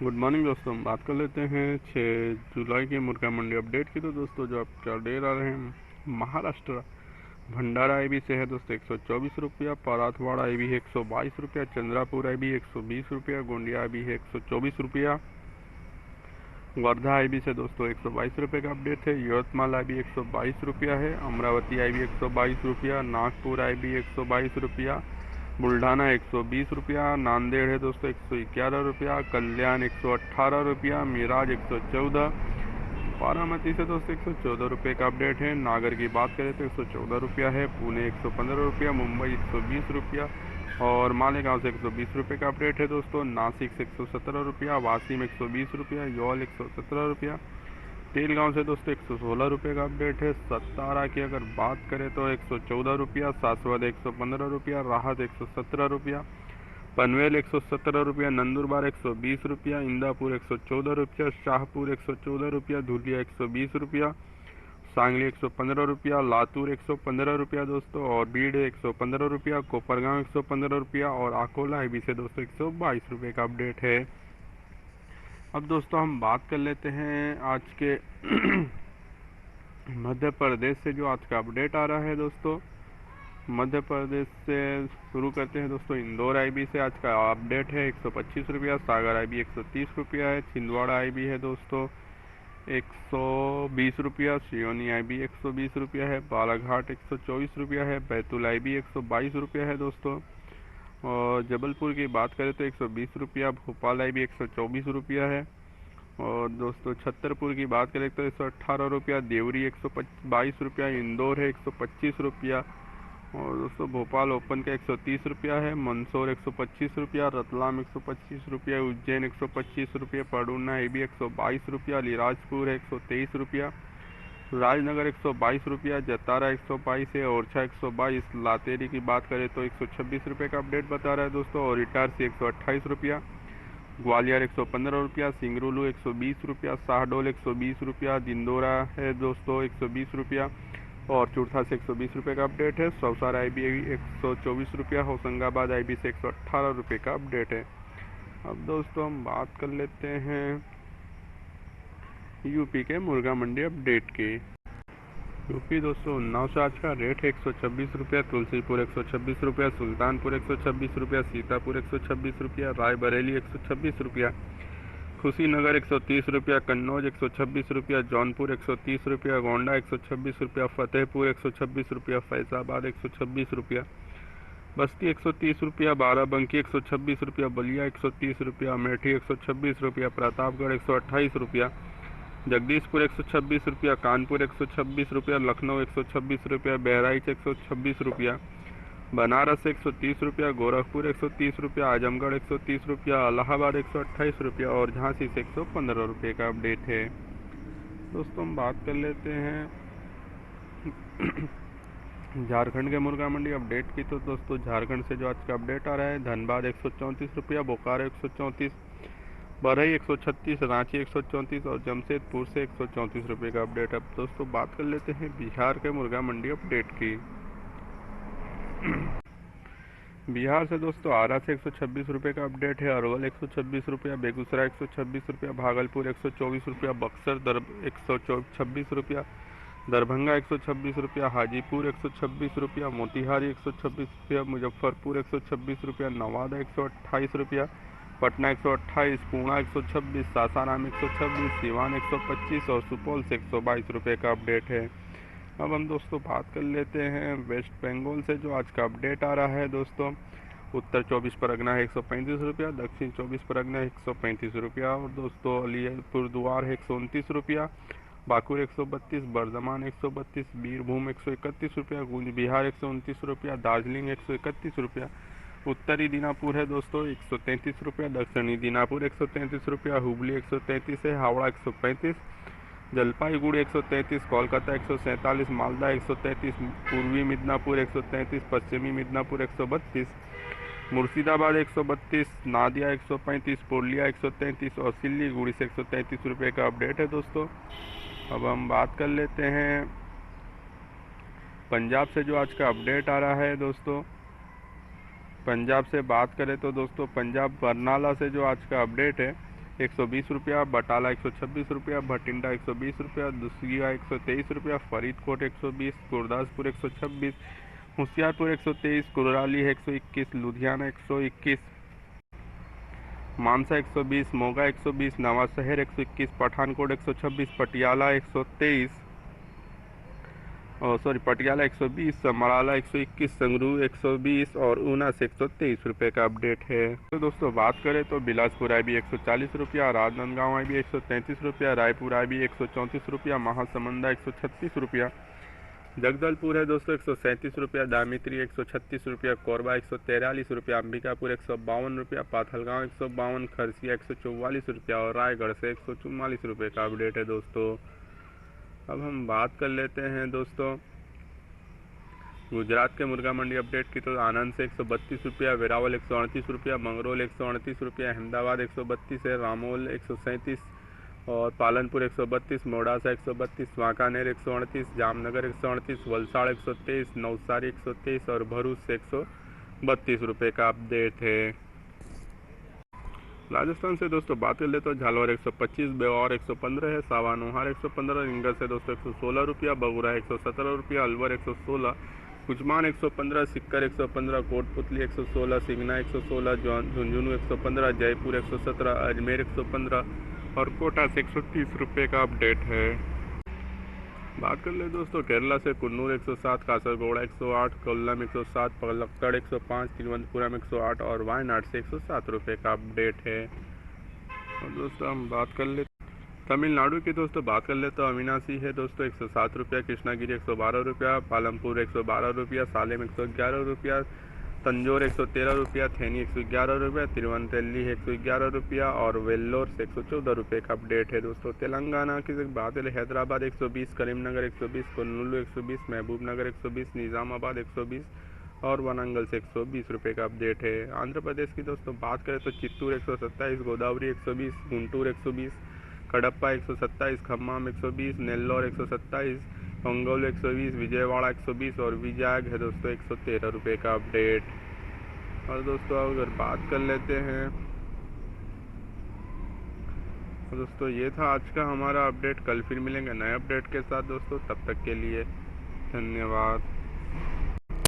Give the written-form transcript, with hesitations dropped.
Good morning दोस्तों। हम बात कर लेते हैं 6 जुलाई की मुर्गा मंडी अपडेट की। तो दोस्तों जो आपका डेट आ रहे हैं महाराष्ट्र भंडारा आईबी से है दोस्तों 124 रुपया, पराथवाड़ा आईबी है 122 रुपया, चंद्रापुर आईबी 120 रुपया, गोंडिया आईबी है 124 रुपया, वर्धा आईबी से दोस्तों 122 रुपये का अपडेट है। यवतमाल आईबी 122 रुपया है, अमरावती आईबी 122 रुपया, नागपुर आईबी 122 रुपया, बुल्ढाना 120 रुपया, नांदेड़ है दोस्तों 111 रुपया, कल्याण 118 रुपया, मिराज 114, बारामती से दोस्तों 114 रुपये का अपडेट है। नागर की बात करें तो 114 रुपया है, पुणे 115 रुपया, मुंबई 120 रुपया और मालेगांव से 120 रुपये का अपडेट है दोस्तों। नासिक से 117 रुपया, वाशिम 120 रुपया, यौल 117 रुपया, तेलगांव से दोस्तों 116 रुपये का अपडेट है। सतारा की अगर बात करें तो 114 रुपया, सासवद 115 रुपया, राहत 117 रुपया, पनवेल 117 रुपया, नंदुरबार 120 रुपया, इंदापुर 114 रुपया, शाहपुर 114 रुपया, धुलिया 120 रुपया, सांगली 115 रुपया, लातूर 115 रुपया दोस्तों और बीड़ 115 रुपया, कोपरगांव 115 रुपया और अकोला आईबी से दोस्तों 122 रुपये का अपडेट है। अब दोस्तों हम बात कर लेते हैं आज के मध्य प्रदेश से जो आज का अपडेट आ रहा है दोस्तों। मध्य प्रदेश से शुरू करते हैं दोस्तों। इंदौर आईबी से आज का अपडेट है 125 रुपया, सागर आईबी 130 रुपया है, छिंदवाड़ा आईबी है दोस्तों 120 रुपया, सियोनी आईबी 120 रुपया है, बालाघाट 124 रुपया है, बैतूल आईबी 122 रुपया है दोस्तों। और जबलपुर की बात करें तो 120 रुपया, भोपाल आईबी 124 रुपया है। और दोस्तों छतरपुर की बात करें तो 118 रुपया, देवरी 122 रुपया, इंदौर है 125 रुपया और दोस्तों भोपाल ओपन का 130 रुपया है, मंदसौर 125 रुपया, रतलाम 125 रुपया, उज्जैन 125 रुपया, पडुना आईबी 122 रुपया, अलीराजपुर है 123 रुपया, राजनगर 122 रुपया, जतारा 122 है, ओरछा 122। लातेरी की बात करें तो 126 रुपये का अपडेट बता रहा है दोस्तों और इटारसी 128 रुपया, ग्वालियर 115 रुपया, सिंगरुलू 120 रुपया, शाहडोल 120 रुपया, दिंदोरा है दोस्तों 120 रुपया और चूरथा से 120 रुपये का अपडेट है। सौसार आईबी 124 रुपया, होशंगाबाद आईबी से 118 रुपये का अपडेट है। अब दोस्तों हम बात कर लेते हैं यूपी के मुर्गा मंडी अपडेट की। यूपी दोस्तों उन्नाव से आज का रेट है 126 रुपया, तुलसीपुर 126 रुपया, सुल्तानपुर 126 रुपया, सीतापुर 126 रुपया, रायबरेली 126 रुपया, खुशीनगर 130 रुपया, कन्नौज 126 रुपया, जौनपुर 130 रुपया, गोंडा 126 रुपया, फतेहपुर 126 रुपया, फैजाबाद 126 रुपया, बस्ती 130 रुपया, बाराबंकी 126 रुपया, बलिया 130 रुपया, अमेठी 126 रुपया, प्रतापगढ़ 128 रुपया, जगदीशपुर 126 रुपया, कानपुर 126 रुपया, लखनऊ 126 रुपया, बहराइच 126 रुपया, बनारस 130 रुपया, गोरखपुर 130 रुपया, आजमगढ़ 130 रुपया, इलाहाबाद 128 रुपया और झांसी से 115 रुपये का अपडेट है। दोस्तों हम बात कर लेते हैं झारखंड के मुर्गा मंडी अपडेट की। तो दोस्तों झारखंड से जो आज का अपडेट आ रहा है, धनबाद 134 रुपया, बोकारो 134, बरई 136, रांची 134 और जमशेदपुर से 134 रुपये का अपडेट। अब दोस्तों बात कर लेते हैं बिहार के मुर्गा मंडी अपडेट की। बिहार से दोस्तों आरा से 126 रुपये का अपडेट है, अरवल 126 रुपया, बेगूसराय 126 रुपया, भागलपुर 124 रुपया, बक्सर 126 रुपया, दरभंगा 126 रुपया, हाजीपुर 126 रुपया, मोतिहारी 126 रुपया, मुजफ्फरपुर 126 रुपया, नवादा 128 रुपया, पटना 128, पूर्णा 126, सासाराम 126, सिवान 125 और सुपौल से 122 रुपये का अपडेट है। अब हम दोस्तों बात कर लेते हैं वेस्ट बंगाल से जो आज का अपडेट आ रहा है दोस्तों। उत्तर 24 परगना है 135 रुपया, दक्षिण 24 परगना है 135 रुपया और दोस्तों अलीपुरद्वार है 129 रुपया, बांकुर 132, बर्धमान 132, बीरभूम 131 रुपया, गूंज बिहार 129 रुपया, दार्जिलिंग 131 रुपया, उत्तरी दीनापुर है दोस्तों 133 रुपया, दक्षिणी दीनापुर 133 रुपया, हुबली 133 है, हावड़ा 135, जलपाईगुड़ी 133, कोलकाता 147, मालदा 133, पूर्वी मिदनापुर 133, पश्चिमी मिदनापुर 132, मुर्शिदाबाद 132, नादिया 135, पुरलिया 133 और सिल्लीगुड़ी से 133 रुपये का अपडेट है दोस्तों। अब हम बात कर लेते हैं पंजाब से जो आज का अपडेट आ रहा है दोस्तों। पंजाब से बात करें तो दोस्तों पंजाब बरनाला से जो आज का अपडेट है 120 रुपया, बटाला 126 रुपया, भटिंडा 120 रुपया, दुसिया 123 रुपया, फरीदकोट 120, गुरदासपुर 126, होशियारपुर 123, कुराली 121, लुधियाना 121, मानसा 120, मोगा 120, नवा शहर 121, पठानकोट 126, पटियाला 123, पटियाला 120, समराला 121, संगरूर 120 और ऊना से 123 रुपये का अपडेट है। तो दोस्तों बात करें तो बिलासपुर IB 140 रुपया, राजनांदगांव IB 133 रुपया, रायपुर IB 134 रुपया, महासमुंदा 136 रुपया, जगदलपुर है दोस्तों 137 रुपया, दामित्री 136 रुपया, कोरबा 143 रुपया, अंबिकापुर 152 रुपया, पाथलगांव 152, खरसिया 144 रुपया और रायगढ़ से 144 रुपये का अपडेट है दोस्तों। अब हम बात कर लेते हैं दोस्तों गुजरात के मुर्गा मंडी अपडेट की। तो आनंद से 132 रुपया, वेरावल 138 रुपया, मंगरोल 138 रुपया, अहमदाबाद 132 है, रामोल 137 और पालनपुर 132, मोडासा 132, वांकानेर 138, जामनगर 138, वलसाड़ 123, नवसारी 123 और भरूच से 132 रुपये का अपडेट है। राजस्थान से दोस्तों बात कर ले तो झालवाड़ 125, बेवार 115 है, सावानोहार 115, रिंगर से दोस्तों 116 रुपया, बगुरा 117 रुपया, अलवर 116, कुचमान 115, सिक्कर 115, कोटपुतली 116, सिंगना 116, झुंझुनू 115, जयपुर 117, अजमेर 115 और कोटा से 130 रुपये का अपडेट है। बात कर ले दोस्तों केरला से कुन्नूर 107, कासरगोड़ा 108, कोल्लम 107, पलक्कड़ 105, तिरुवनंतपुरम 108 और वायनाड से 107 रुपये का अपडेट है। और दोस्तों हम बात कर ले तमिलनाडु की। दोस्तों बात कर ले तो अविनाशी है दोस्तों 107 रुपया, कृष्णागिरी 112 रुपया, पालमपुर 112 रुपया, सालेम 111 रुपया, तंजौर 113 रुपया, थेनी 111 रुपया, तिरुवनंतली 111 रुपया और वेल्लोर से 114 रुपये का अपडेट है दोस्तों। तेलंगाना की बात है हैदराबाद 120, करीमनगर 120, कुल्लू 120, महबूब नगर 120, निज़ामाबाद 120 और वनंगल से 120 रुपये का अपडेट है। आंध्र प्रदेश की दोस्तों बात करें तो चित्तूर 127, गोदावरी 120, गुंटूर 120, कडप्पा 127, खम्माम 120, नेल्लोर 127, ओंगोल 120, विजयवाड़ा 120 और विजयग है दोस्तों 113 रुपये का अपडेट। और दोस्तों अगर बात कर लेते हैं तो दोस्तों ये था आज का हमारा अपडेट। कल फिर मिलेंगे नए अपडेट के साथ दोस्तों, तब तक के लिए धन्यवाद।